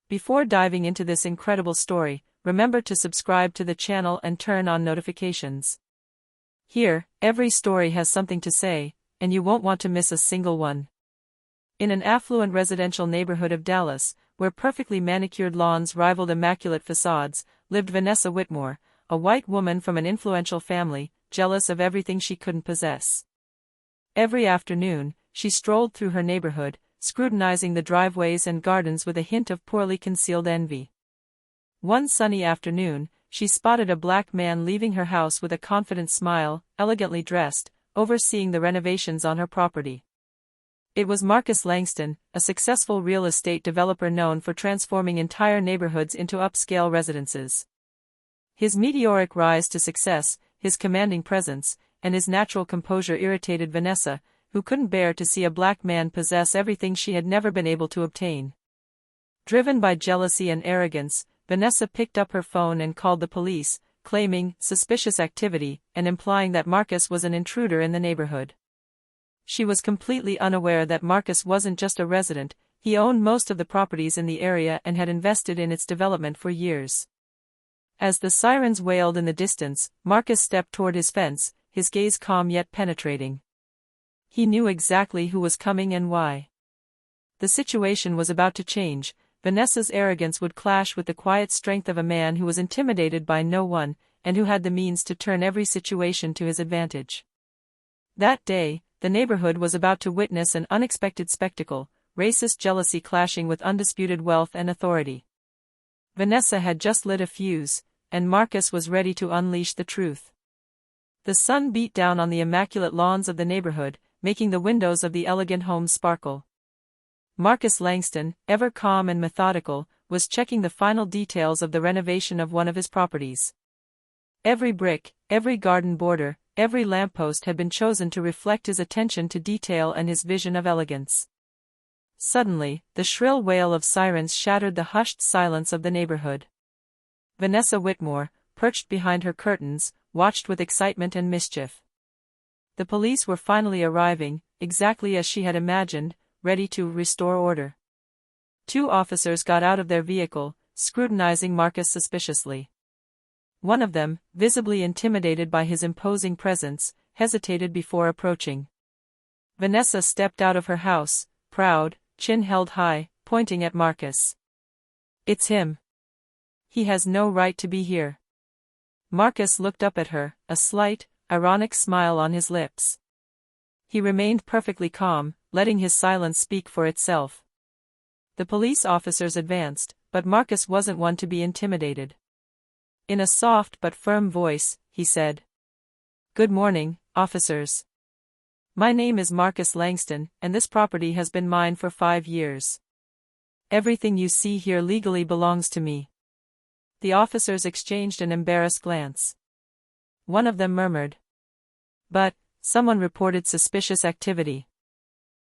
Before diving into this incredible story, remember to subscribe to the channel and turn on notifications. Here, every story has something to say, and you won't want to miss a single one. In an affluent residential neighborhood of Dallas, where perfectly manicured lawns rivaled immaculate facades, lived Vanessa Whitmore, a white woman from an influential family, jealous of everything she couldn't possess. Every afternoon, she strolled through her neighborhood, scrutinizing the driveways and gardens with a hint of poorly concealed envy. One sunny afternoon, she spotted a black man leaving her house with a confident smile, elegantly dressed, overseeing the renovations on her property. It was Marcus Langston, a successful real estate developer known for transforming entire neighborhoods into upscale residences. His meteoric rise to success, his commanding presence, and his natural composure irritated Vanessa, who couldn't bear to see a black man possess everything she had never been able to obtain. Driven by jealousy and arrogance, Vanessa picked up her phone and called the police, claiming suspicious activity and implying that Marcus was an intruder in the neighborhood. She was completely unaware that Marcus wasn't just a resident, he owned most of the properties in the area and had invested in its development for years. As the sirens wailed in the distance, Marcus stepped toward his fence, his gaze calm yet penetrating. He knew exactly who was coming and why. The situation was about to change. Vanessa's arrogance would clash with the quiet strength of a man who was intimidated by no one, and who had the means to turn every situation to his advantage. That day, the neighborhood was about to witness an unexpected spectacle, racist jealousy clashing with undisputed wealth and authority. Vanessa had just lit a fuse, and Marcus was ready to unleash the truth. The sun beat down on the immaculate lawns of the neighborhood, making the windows of the elegant homes sparkle. Marcus Langston, ever calm and methodical, was checking the final details of the renovation of one of his properties. Every brick, every garden border, every lamppost had been chosen to reflect his attention to detail and his vision of elegance. Suddenly, the shrill wail of sirens shattered the hushed silence of the neighborhood. Vanessa Whitmore, perched behind her curtains, watched with excitement and mischief. The police were finally arriving, exactly as she had imagined, ready to restore order. Two officers got out of their vehicle, scrutinizing Marcus suspiciously. One of them, visibly intimidated by his imposing presence, hesitated before approaching. Vanessa stepped out of her house, proud, chin held high, pointing at Marcus. "It's him. He has no right to be here." Marcus looked up at her, a slight, ironic smile on his lips. He remained perfectly calm, letting his silence speak for itself. The police officers advanced, but Marcus wasn't one to be intimidated. In a soft but firm voice, he said, "Good morning, officers. My name is Marcus Langston, and this property has been mine for 5 years. Everything you see here legally belongs to me." The officers exchanged an embarrassed glance. One of them murmured, "But, someone reported suspicious activity."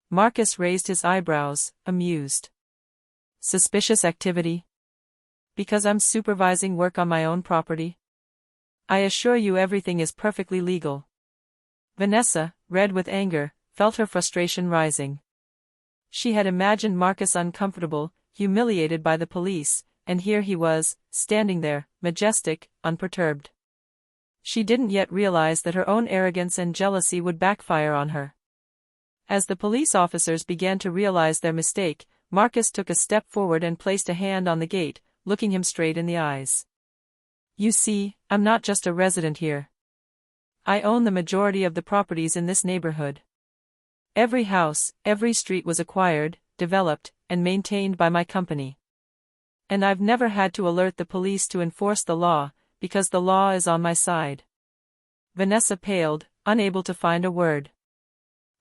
Marcus raised his eyebrows, amused. "Suspicious activity? Because I'm supervising work on my own property? I assure you everything is perfectly legal." Vanessa, red with anger, felt her frustration rising. She had imagined Marcus uncomfortable, humiliated by the police, and here he was, standing there, majestic, unperturbed. She didn't yet realize that her own arrogance and jealousy would backfire on her. As the police officers began to realize their mistake, Marcus took a step forward and placed a hand on the gate, looking him straight in the eyes. "You see, I'm not just a resident here. I own the majority of the properties in this neighborhood. Every house, every street was acquired, developed, and maintained by my company. And I've never had to alert the police to enforce the law, because the law is on my side." Vanessa paled, unable to find a word.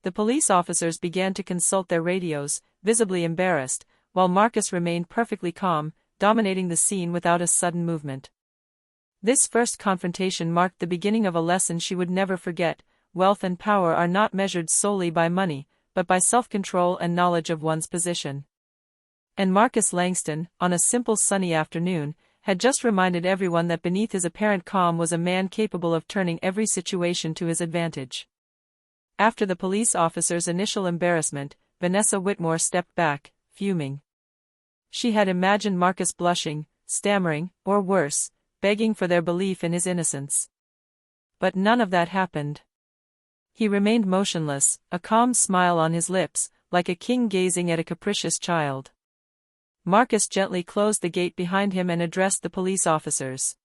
The police officers began to consult their radios, visibly embarrassed, while Marcus remained perfectly calm, dominating the scene without a sudden movement. This first confrontation marked the beginning of a lesson she would never forget. Wealth and power are not measured solely by money, but by self-control and knowledge of one's position. And Marcus Langston, on a simple sunny afternoon, had just reminded everyone that beneath his apparent calm was a man capable of turning every situation to his advantage. After the police officer's initial embarrassment, Vanessa Whitmore stepped back, fuming. She had imagined Marcus blushing, stammering, or worse, begging for their belief in his innocence. But none of that happened. He remained motionless, a calm smile on his lips, like a king gazing at a capricious child. Marcus gently closed the gate behind him and addressed the police officers.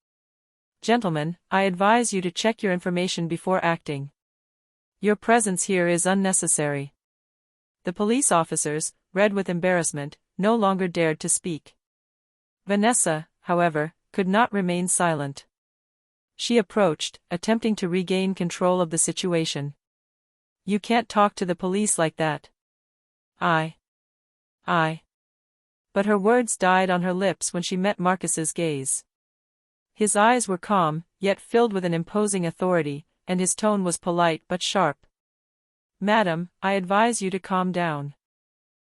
"Gentlemen, I advise you to check your information before acting. Your presence here is unnecessary." The police officers, red with embarrassment, no longer dared to speak. Vanessa, however, could not remain silent. She approached, attempting to regain control of the situation. "You can't talk to the police like that." I. But her words died on her lips when she met Marcus's gaze. His eyes were calm, yet filled with an imposing authority, and his tone was polite but sharp. "Madam, I advise you to calm down.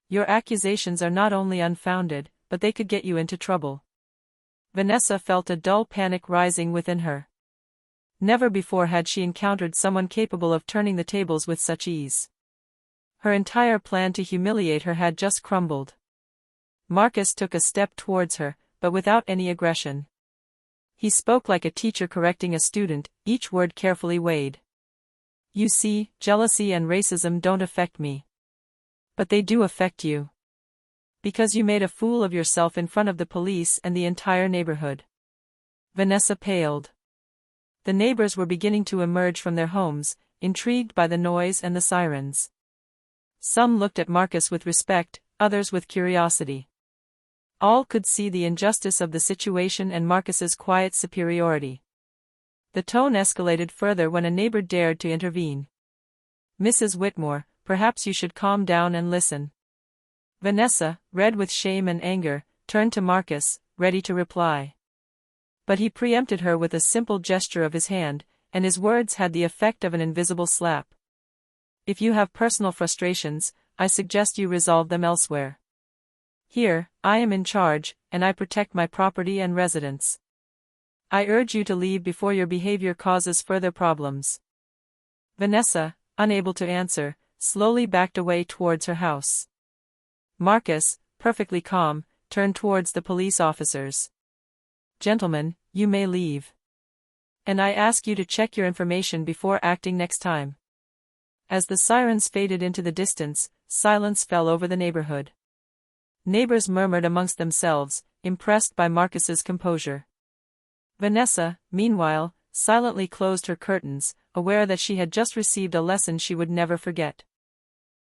Your accusations are not only unfounded, but they could get you into trouble." Vanessa felt a dull panic rising within her. Never before had she encountered someone capable of turning the tables with such ease. Her entire plan to humiliate her had just crumbled. Marcus took a step towards her, but without any aggression. He spoke like a teacher correcting a student, each word carefully weighed. "You see, jealousy and racism don't affect me. But they do affect you. Because you made a fool of yourself in front of the police and the entire neighborhood." Vanessa paled. The neighbors were beginning to emerge from their homes, intrigued by the noise and the sirens. Some looked at Marcus with respect, others with curiosity. All could see the injustice of the situation and Marcus's quiet superiority. The tone escalated further when a neighbor dared to intervene. "Mrs. Whitmore, perhaps you should calm down and listen." Vanessa, red with shame and anger, turned to Marcus, ready to reply. But he preempted her with a simple gesture of his hand, and his words had the effect of an invisible slap. "If you have personal frustrations, I suggest you resolve them elsewhere. Here, I am in charge, and I protect my property and residents. I urge you to leave before your behavior causes further problems." Vanessa, unable to answer, slowly backed away towards her house. Marcus, perfectly calm, turned towards the police officers. "Gentlemen, you may leave. And I ask you to check your information before acting next time." As the sirens faded into the distance, silence fell over the neighborhood. Neighbors murmured amongst themselves, impressed by Marcus's composure. Vanessa, meanwhile, silently closed her curtains, aware that she had just received a lesson she would never forget.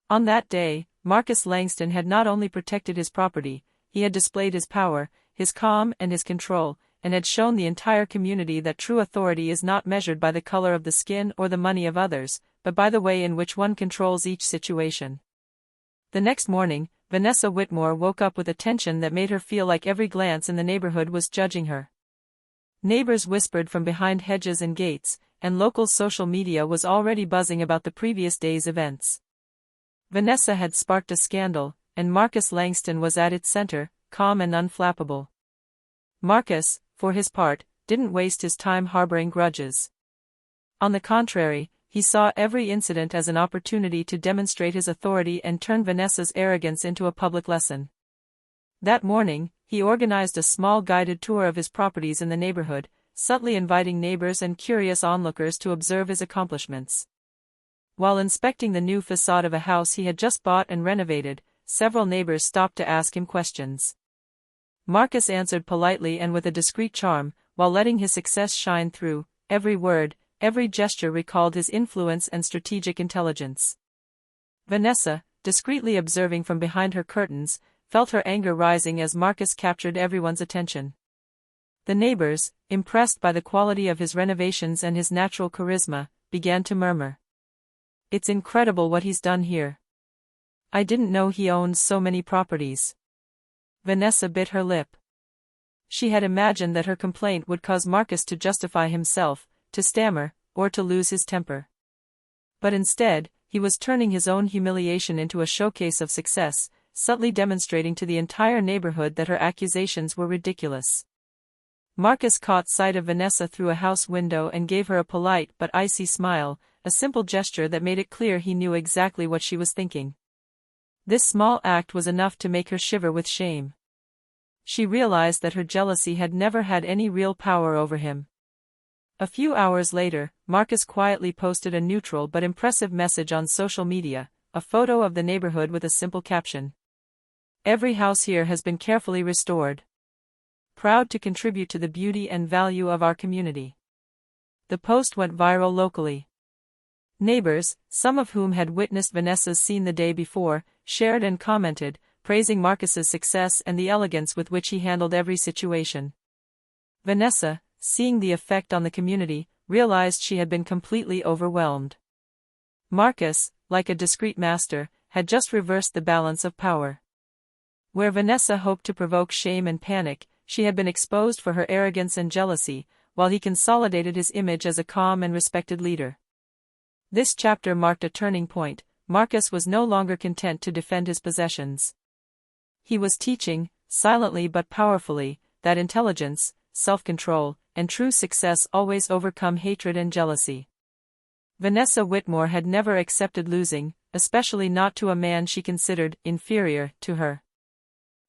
On that day, Marcus Langston had not only protected his property, he had displayed his power, his calm and his control, and had shown the entire community that true authority is not measured by the color of the skin or the money of others, but by the way in which one controls each situation. The next morning, Vanessa Whitmore woke up with a tension that made her feel like every glance in the neighborhood was judging her. Neighbors whispered from behind hedges and gates, and local social media was already buzzing about the previous day's events. Vanessa had sparked a scandal, and Marcus Langston was at its center, calm and unflappable. Marcus, for his part, didn't waste his time harboring grudges. On the contrary, he saw every incident as an opportunity to demonstrate his authority and turn Vanessa's arrogance into a public lesson. That morning, he organized a small guided tour of his properties in the neighborhood, subtly inviting neighbors and curious onlookers to observe his accomplishments. While inspecting the new facade of a house he had just bought and renovated, several neighbors stopped to ask him questions. Marcus answered politely and with a discreet charm, while letting his success shine through. Every word, every gesture recalled his influence and strategic intelligence. Vanessa, discreetly observing from behind her curtains, felt her anger rising as Marcus captured everyone's attention. The neighbors, impressed by the quality of his renovations and his natural charisma, began to murmur. "It's incredible what he's done here. I didn't know he owned so many properties." Vanessa bit her lip. She had imagined that her complaint would cause Marcus to justify himself, to stammer, or to lose his temper. But instead, he was turning his own humiliation into a showcase of success, subtly demonstrating to the entire neighborhood that her accusations were ridiculous. Marcus caught sight of Vanessa through a house window and gave her a polite but icy smile, a simple gesture that made it clear he knew exactly what she was thinking. This small act was enough to make her shiver with shame. she realized that her jealousy had never had any real power over him. A few hours later, Marcus quietly posted a neutral but impressive message on social media, a photo of the neighborhood with a simple caption. "Every house here has been carefully restored. Proud to contribute to the beauty and value of our community." The post went viral locally. Neighbors, some of whom had witnessed Vanessa's scene the day before, shared and commented, praising Marcus's success and the elegance with which he handled every situation. Vanessa, seeing the effect on the community, realized she had been completely overwhelmed. Marcus, like a discreet master, had just reversed the balance of power. Where Vanessa hoped to provoke shame and panic, she had been exposed for her arrogance and jealousy, while he consolidated his image as a calm and respected leader. This chapter marked a turning point. Marcus was no longer content to defend his possessions. He was teaching, silently but powerfully, that intelligence, self-control, and true success always overcome hatred and jealousy. Vanessa Whitmore had never accepted losing, especially not to a man she considered inferior to her.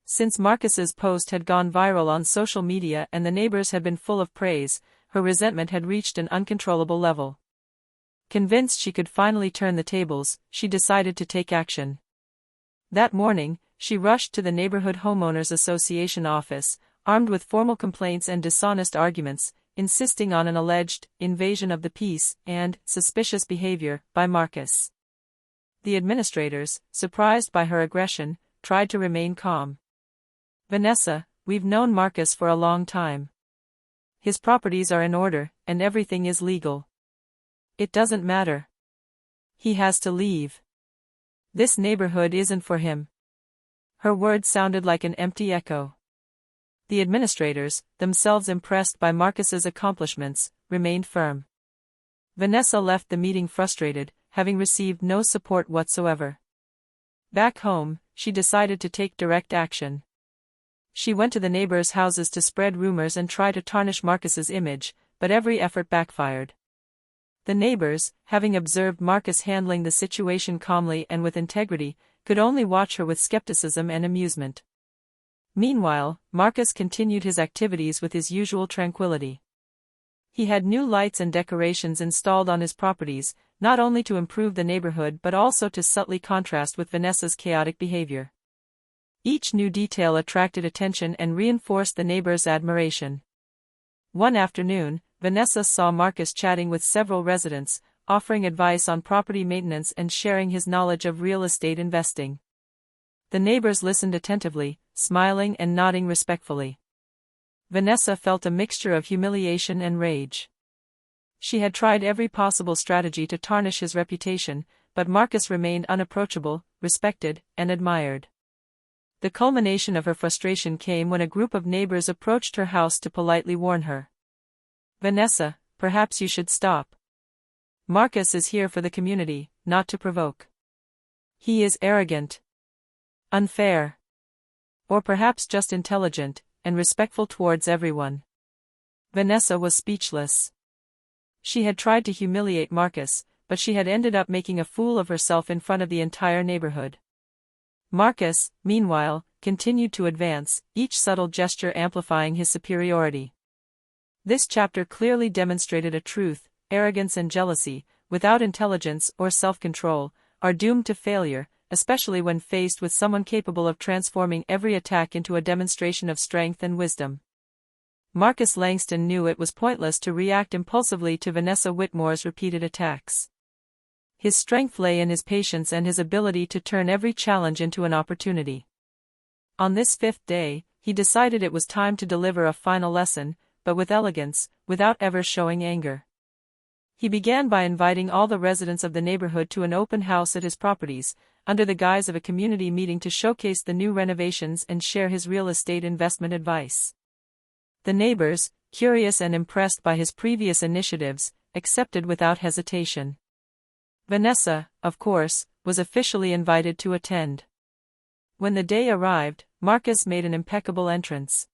Since Marcus's post had gone viral on social media and the neighbors had been full of praise, her resentment had reached an uncontrollable level. Convinced she could finally turn the tables, she decided to take action. That morning, she rushed to the Neighborhood Homeowners Association office, armed with formal complaints and dishonest arguments, insisting on an alleged invasion of the peace and suspicious behavior by Marcus. The administrators, surprised by her aggression, tried to remain calm. "Vanessa, we've known Marcus for a long time. His properties are in order, and everything is legal. It doesn't matter. He has to leave. This neighborhood isn't for him." Her words sounded like an empty echo. The administrators, themselves impressed by Marcus's accomplishments, remained firm. Vanessa left the meeting frustrated, having received no support whatsoever. Back home, she decided to take direct action. She went to the neighbors' houses to spread rumors and try to tarnish Marcus's image, but every effort backfired. The neighbors, having observed Marcus handling the situation calmly and with integrity, could only watch her with skepticism and amusement. Meanwhile, Marcus continued his activities with his usual tranquility. He had new lights and decorations installed on his properties, not only to improve the neighborhood but also to subtly contrast with Vanessa's chaotic behavior. Each new detail attracted attention and reinforced the neighbors' admiration. One afternoon, Vanessa saw Marcus chatting with several residents, offering advice on property maintenance and sharing his knowledge of real estate investing. The neighbors listened attentively, smiling and nodding respectfully. Vanessa felt a mixture of humiliation and rage. She had tried every possible strategy to tarnish his reputation, but Marcus remained unapproachable, respected, and admired. The culmination of her frustration came when a group of neighbors approached her house to politely warn her. "Vanessa, perhaps you should stop. Marcus is here for the community, not to provoke. He is arrogant, unfair, or perhaps just intelligent, and respectful towards everyone." Vanessa was speechless. She had tried to humiliate Marcus, but she had ended up making a fool of herself in front of the entire neighborhood. Marcus, meanwhile, continued to advance, each subtle gesture amplifying his superiority. This chapter clearly demonstrated a truth: arrogance and jealousy, without intelligence or self-control, are doomed to failure, especially when faced with someone capable of transforming every attack into a demonstration of strength and wisdom. Marcus Langston knew it was pointless to react impulsively to Vanessa Whitmore's repeated attacks. His strength lay in his patience and his ability to turn every challenge into an opportunity. On this fifth day, he decided it was time to deliver a final lesson, but with elegance, without ever showing anger. He began by inviting all the residents of the neighborhood to an open house at his properties, under the guise of a community meeting to showcase the new renovations and share his real estate investment advice. The neighbors, curious and impressed by his previous initiatives, accepted without hesitation. Vanessa, of course, was officially invited to attend. When the day arrived, Marcus made an impeccable entrance.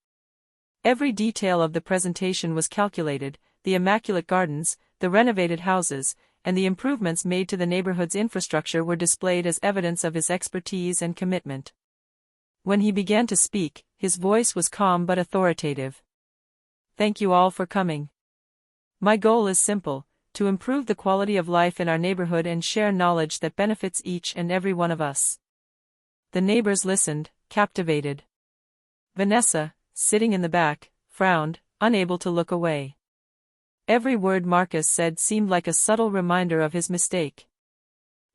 Every detail of the presentation was calculated: the immaculate gardens, the renovated houses, and the improvements made to the neighborhood's infrastructure were displayed as evidence of his expertise and commitment. When he began to speak, his voice was calm but authoritative. Thank you all for coming. My goal is simple: to improve the quality of life in our neighborhood and share knowledge that benefits each and every one of us. The neighbors listened, captivated. Vanessa, sitting in the back, frowned, unable to look away. Every word Marcus said seemed like a subtle reminder of his mistake.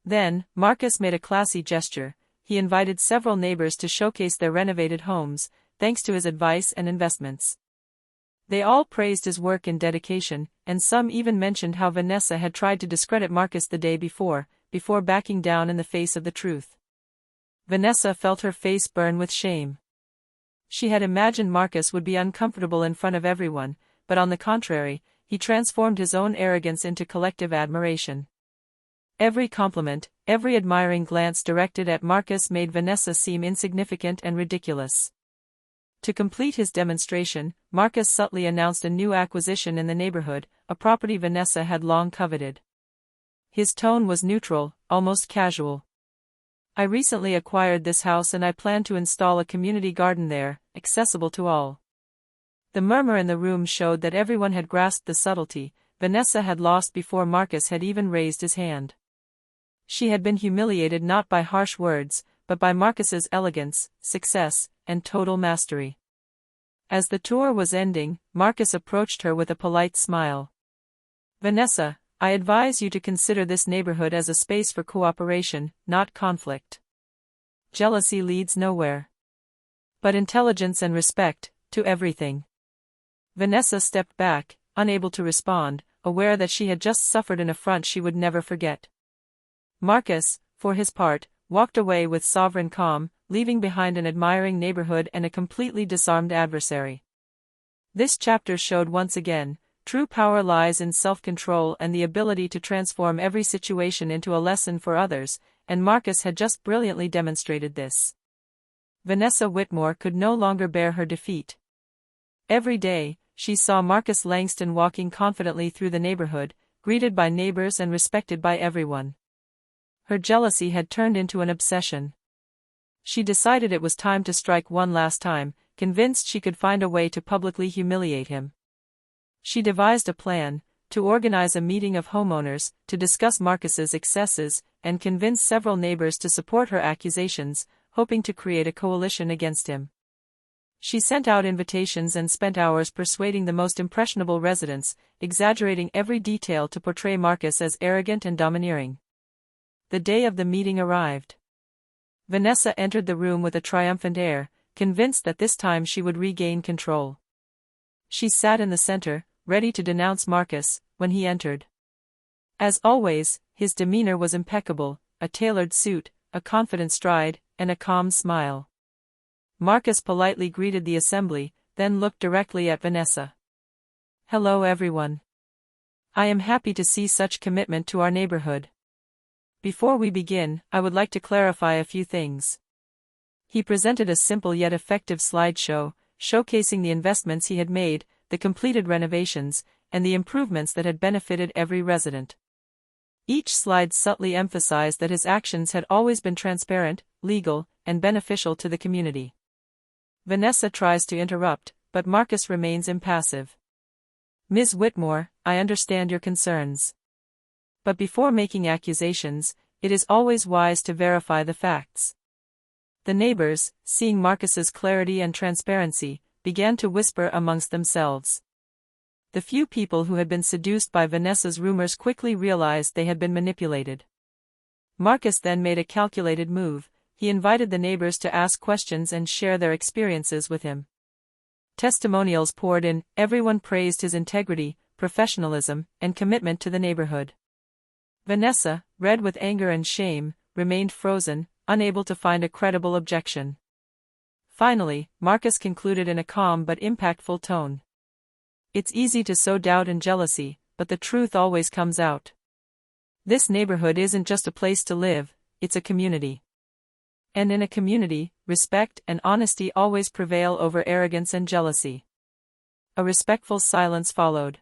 Then, Marcus made a classy gesture. He invited several neighbors to showcase their renovated homes, thanks to his advice and investments. They all praised his work and dedication, and some even mentioned how Vanessa had tried to discredit Marcus the day before backing down in the face of the truth. Vanessa felt her face burn with shame. She had imagined Marcus would be uncomfortable in front of everyone, but on the contrary, he transformed his own arrogance into collective admiration. Every compliment, every admiring glance directed at Marcus made Vanessa seem insignificant and ridiculous. To complete his demonstration, Marcus subtly announced a new acquisition in the neighborhood, a property Vanessa had long coveted. His tone was neutral, almost casual. I recently acquired this house and I plan to install a community garden there, accessible to all. The murmur in the room showed that everyone had grasped the subtlety Vanessa had lost before Marcus had even raised his hand. She had been humiliated not by harsh words, but by Marcus's elegance, success, and total mastery. As the tour was ending, Marcus approached her with a polite smile. Vanessa, I advise you to consider this neighborhood as a space for cooperation, not conflict. Jealousy leads nowhere. But intelligence and respect, to everything. Vanessa stepped back, unable to respond, aware that she had just suffered an affront she would never forget. Marcus, for his part, walked away with sovereign calm, leaving behind an admiring neighborhood and a completely disarmed adversary. This chapter showed once again, true power lies in self-control and the ability to transform every situation into a lesson for others, and Marcus had just brilliantly demonstrated this. Vanessa Whitmore could no longer bear her defeat. Every day, she saw Marcus Langston walking confidently through the neighborhood, greeted by neighbors and respected by everyone. Her jealousy had turned into an obsession. She decided it was time to strike one last time, convinced she could find a way to publicly humiliate him. She devised a plan, to organize a meeting of homeowners, to discuss Marcus's excesses, and convince several neighbors to support her accusations, hoping to create a coalition against him. She sent out invitations and spent hours persuading the most impressionable residents, exaggerating every detail to portray Marcus as arrogant and domineering. The day of the meeting arrived. Vanessa entered the room with a triumphant air, convinced that this time she would regain control. She sat in the center, ready to denounce Marcus, when he entered. As always, his demeanor was impeccable, a tailored suit, a confident stride, and a calm smile. Marcus politely greeted the assembly, then looked directly at Vanessa. Hello everyone. I am happy to see such commitment to our neighborhood. Before we begin, I would like to clarify a few things. He presented a simple yet effective slideshow, showcasing the investments he had made, the completed renovations, and the improvements that had benefited every resident. Each slide subtly emphasized that his actions had always been transparent, legal, and beneficial to the community. Vanessa tries to interrupt, but Marcus remains impassive. Ms. Whitmore, I understand your concerns. But before making accusations, it is always wise to verify the facts. The neighbors, seeing Marcus's clarity and transparency, began to whisper amongst themselves. The few people who had been seduced by Vanessa's rumors quickly realized they had been manipulated. Marcus then made a calculated move. He invited the neighbors to ask questions and share their experiences with him. Testimonials poured in, everyone praised his integrity, professionalism, and commitment to the neighborhood. Vanessa, red with anger and shame, remained frozen, unable to find a credible objection. Finally, Marcus concluded in a calm but impactful tone. It's easy to sow doubt and jealousy, but the truth always comes out. This neighborhood isn't just a place to live, it's a community. And in a community, respect and honesty always prevail over arrogance and jealousy. A respectful silence followed.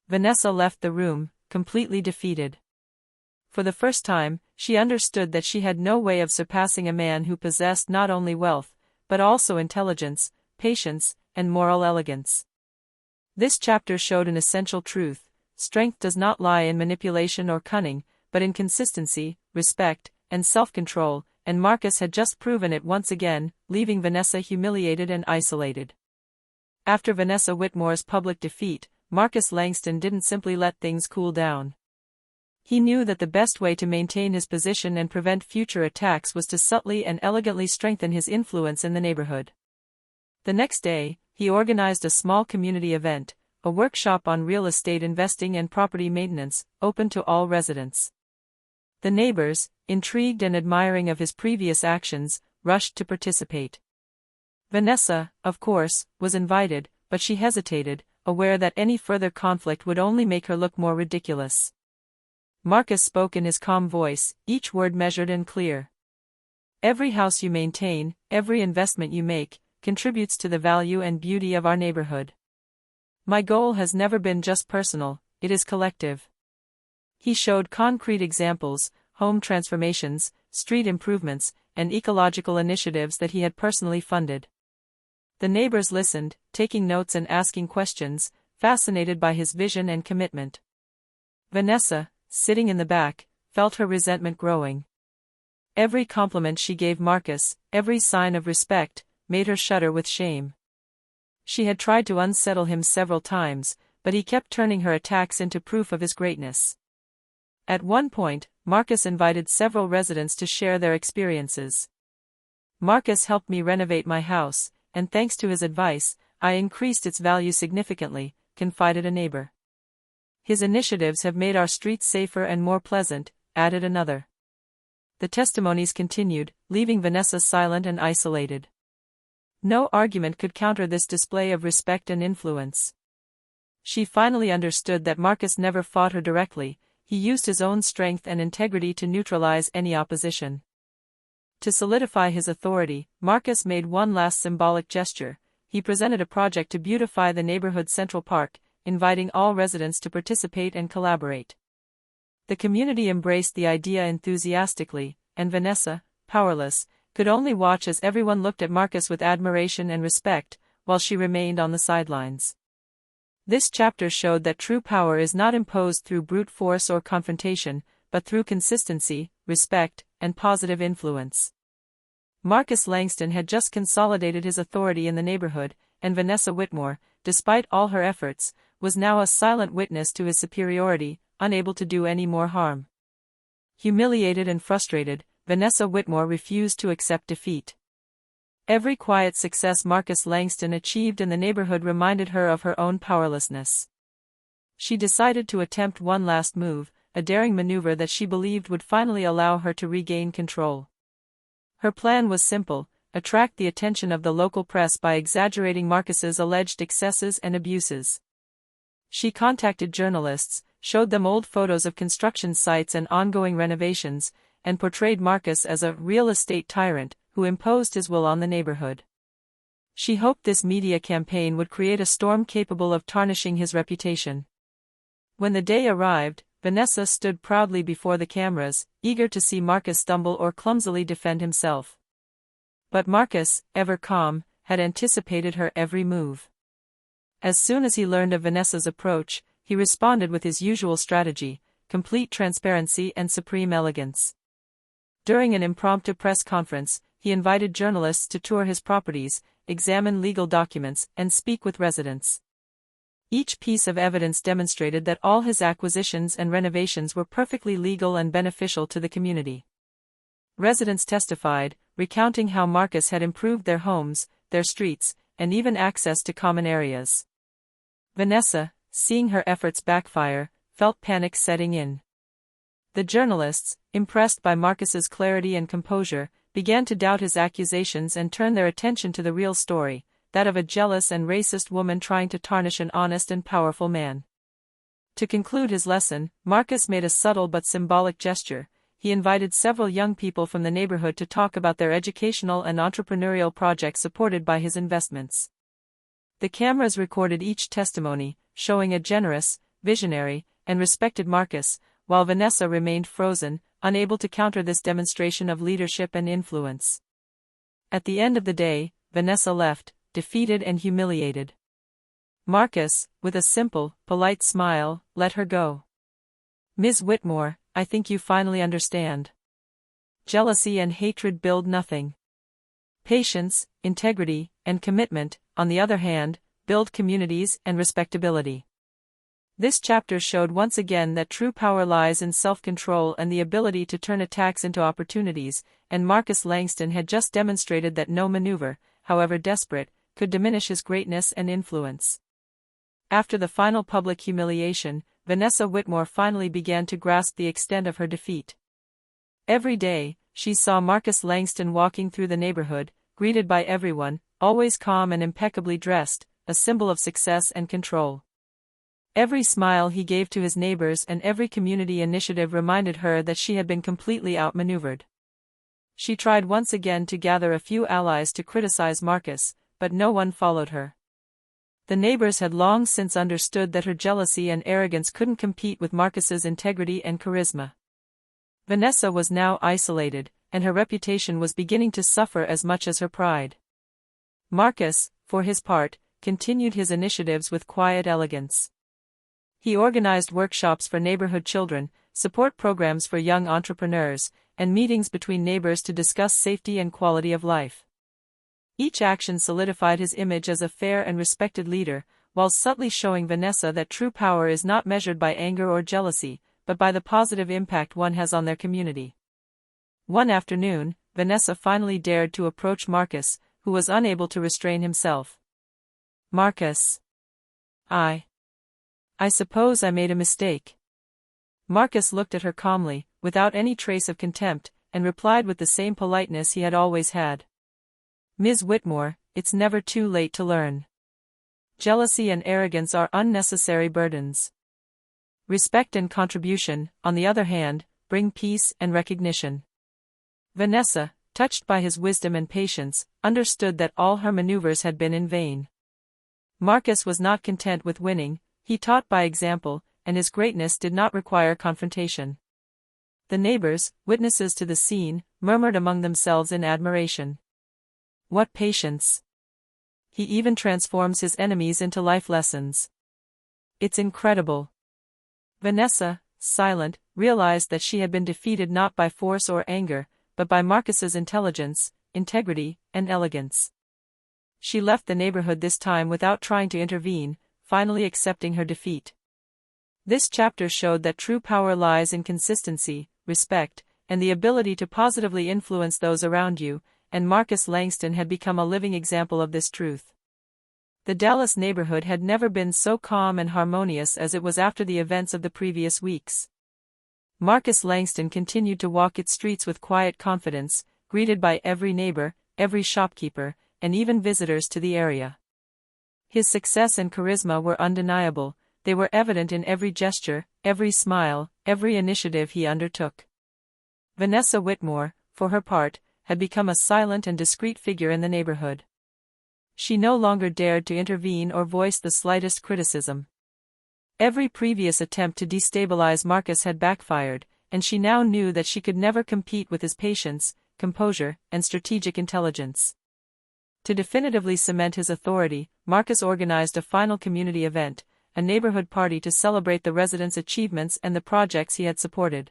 Vanessa left the room, completely defeated. For the first time, she understood that she had no way of surpassing a man who possessed not only wealth, but also intelligence, patience, and moral elegance. This chapter showed an essential truth: strength does not lie in manipulation or cunning, but in consistency, respect, and self-control, and Marcus had just proven it once again, leaving Vanessa humiliated and isolated. After Vanessa Whitmore's public defeat, Marcus Langston didn't simply let things cool down. He knew that the best way to maintain his position and prevent future attacks was to subtly and elegantly strengthen his influence in the neighborhood. The next day, he organized a small community event, a workshop on real estate investing and property maintenance, open to all residents. The neighbors, intrigued and admiring of his previous actions, rushed to participate. Vanessa, of course, was invited, but she hesitated, aware that any further conflict would only make her look more ridiculous. Marcus spoke in his calm voice, each word measured and clear. "Every house you maintain, every investment you make, contributes to the value and beauty of our neighborhood. My goal has never been just personal, it is collective." He showed concrete examples, home transformations, street improvements, and ecological initiatives that he had personally funded. The neighbors listened, taking notes and asking questions, fascinated by his vision and commitment. Vanessa, sitting in the back, felt her resentment growing. Every compliment she gave Marcus, every sign of respect, made her shudder with shame. She had tried to unsettle him several times, but he kept turning her attacks into proof of his greatness. At one point, Marcus invited several residents to share their experiences. "Marcus helped me renovate my house, and thanks to his advice, I increased its value significantly," confided a neighbor. "His initiatives have made our streets safer and more pleasant," added another. The testimonies continued, leaving Vanessa silent and isolated. No argument could counter this display of respect and influence. She finally understood that Marcus never fought her directly, he used his own strength and integrity to neutralize any opposition. To solidify his authority, Marcus made one last symbolic gesture. He presented a project to beautify the neighborhood's Central Park, inviting all residents to participate and collaborate. The community embraced the idea enthusiastically, and Vanessa, powerless, could only watch as everyone looked at Marcus with admiration and respect, while she remained on the sidelines. This chapter showed that true power is not imposed through brute force or confrontation, but through consistency, respect, and positive influence. Marcus Langston had just consolidated his authority in the neighborhood, and Vanessa Whitmore, despite all her efforts, was now a silent witness to his superiority, unable to do any more harm. Humiliated and frustrated, Vanessa Whitmore refused to accept defeat. Every quiet success Marcus Langston achieved in the neighborhood reminded her of her own powerlessness. She decided to attempt one last move, a daring maneuver that she believed would finally allow her to regain control. Her plan was simple: attract the attention of the local press by exaggerating Marcus's alleged excesses and abuses. She contacted journalists, showed them old photos of construction sites and ongoing renovations, and portrayed Marcus as a real estate tyrant who imposed his will on the neighborhood. She hoped this media campaign would create a storm capable of tarnishing his reputation. When the day arrived, Vanessa stood proudly before the cameras, eager to see Marcus stumble or clumsily defend himself. But Marcus, ever calm, had anticipated her every move. As soon as he learned of Vanessa's approach, he responded with his usual strategy: complete transparency and supreme elegance. During an impromptu press conference, he invited journalists to tour his properties, examine legal documents, and speak with residents. Each piece of evidence demonstrated that all his acquisitions and renovations were perfectly legal and beneficial to the community. Residents testified, recounting how Marcus had improved their homes, their streets, and even access to common areas. Vanessa, seeing her efforts backfire, felt panic setting in. The journalists, impressed by Marcus's clarity and composure, began to doubt his accusations and turn their attention to the real story, that of a jealous and racist woman trying to tarnish an honest and powerful man. To conclude his lesson, Marcus made a subtle but symbolic gesture. He invited several young people from the neighborhood to talk about their educational and entrepreneurial projects supported by his investments. The cameras recorded each testimony, showing a generous, visionary, and respected Marcus, while Vanessa remained frozen, unable to counter this demonstration of leadership and influence. At the end of the day, Vanessa left, defeated and humiliated. Marcus, with a simple, polite smile, let her go. "Ms. Whitmore, I think you finally understand. Jealousy and hatred build nothing. Patience, integrity, and commitment, on the other hand, build communities and respectability." This chapter showed once again that true power lies in self-control and the ability to turn attacks into opportunities, and Marcus Langston had just demonstrated that no maneuver, however desperate, could diminish his greatness and influence. After the final public humiliation, Vanessa Whitmore finally began to grasp the extent of her defeat. Every day, she saw Marcus Langston walking through the neighborhood, greeted by everyone, always calm and impeccably dressed, a symbol of success and control. Every smile he gave to his neighbors and every community initiative reminded her that she had been completely outmaneuvered. She tried once again to gather a few allies to criticize Marcus, but no one followed her. The neighbors had long since understood that her jealousy and arrogance couldn't compete with Marcus's integrity and charisma. Vanessa was now isolated, and her reputation was beginning to suffer as much as her pride. Marcus, for his part, continued his initiatives with quiet elegance. He organized workshops for neighborhood children, support programs for young entrepreneurs, and meetings between neighbors to discuss safety and quality of life. Each action solidified his image as a fair and respected leader, while subtly showing Vanessa that true power is not measured by anger or jealousy, but by the positive impact one has on their community. One afternoon, Vanessa finally dared to approach Marcus, who was unable to restrain himself. "Marcus. I suppose I made a mistake." Marcus looked at her calmly, without any trace of contempt, and replied with the same politeness he had always had. "Ms. Whitmore, it's never too late to learn. Jealousy and arrogance are unnecessary burdens. Respect and contribution, on the other hand, bring peace and recognition." Vanessa, touched by his wisdom and patience, understood that all her maneuvers had been in vain. Marcus was not content with winning, he taught by example, and his greatness did not require confrontation. The neighbors, witnesses to the scene, murmured among themselves in admiration. "What patience! He even transforms his enemies into life lessons. It's incredible." Vanessa, silent, realized that she had been defeated not by force or anger, but by Marcus's intelligence, integrity, and elegance. She left the neighborhood this time without trying to intervene, finally accepting her defeat. This chapter showed that true power lies in consistency, respect, and the ability to positively influence those around you, and Marcus Langston had become a living example of this truth. The Dallas neighborhood had never been so calm and harmonious as it was after the events of the previous weeks. Marcus Langston continued to walk its streets with quiet confidence, greeted by every neighbor, every shopkeeper, and even visitors to the area. His success and charisma were undeniable, they were evident in every gesture, every smile, every initiative he undertook. Vanessa Whitmore, for her part, had become a silent and discreet figure in the neighborhood. She no longer dared to intervene or voice the slightest criticism. Every previous attempt to destabilize Marcus had backfired, and she now knew that she could never compete with his patience, composure, and strategic intelligence. To definitively cement his authority, Marcus organized a final community event, a neighborhood party to celebrate the residents' achievements and the projects he had supported.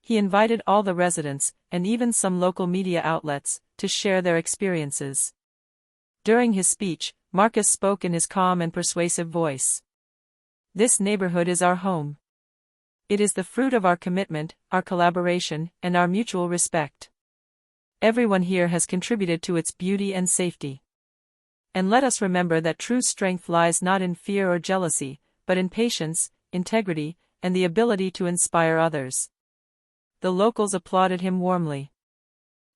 He invited all the residents, and even some local media outlets, to share their experiences. During his speech, Marcus spoke in his calm and persuasive voice. "This neighborhood is our home. It is the fruit of our commitment, our collaboration, and our mutual respect. Everyone here has contributed to its beauty and safety. And let us remember that true strength lies not in fear or jealousy, but in patience, integrity, and the ability to inspire others." The locals applauded him warmly.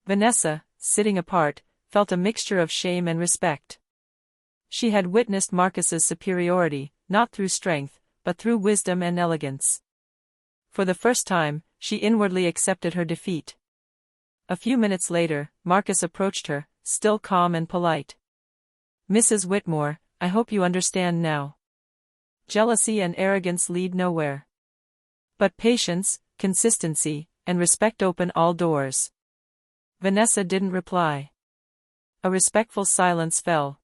Vanessa, sitting apart, felt a mixture of shame and respect. She had witnessed Marcus's superiority, not through strength, but through wisdom and elegance. For the first time, she inwardly accepted her defeat. A few minutes later, Marcus approached her, still calm and polite. "Mrs. Whitmore, I hope you understand now. Jealousy and arrogance lead nowhere. But patience, consistency, and respect open all doors." Vanessa didn't reply. a respectful silence fell.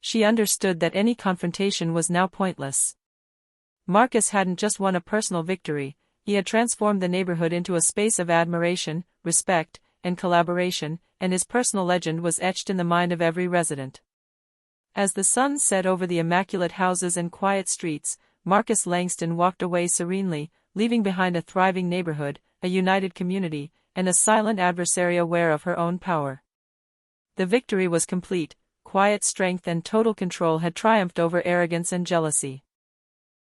She understood that any confrontation was now pointless. Marcus hadn't just won a personal victory, he had transformed the neighborhood into a space of admiration, respect, and collaboration, and his personal legend was etched in the mind of every resident. As the sun set over the immaculate houses and quiet streets, Marcus Langston walked away serenely, leaving behind a thriving neighborhood, a united community, and a silent adversary aware of her own power. The victory was complete. Quiet strength and total control had triumphed over arrogance and jealousy.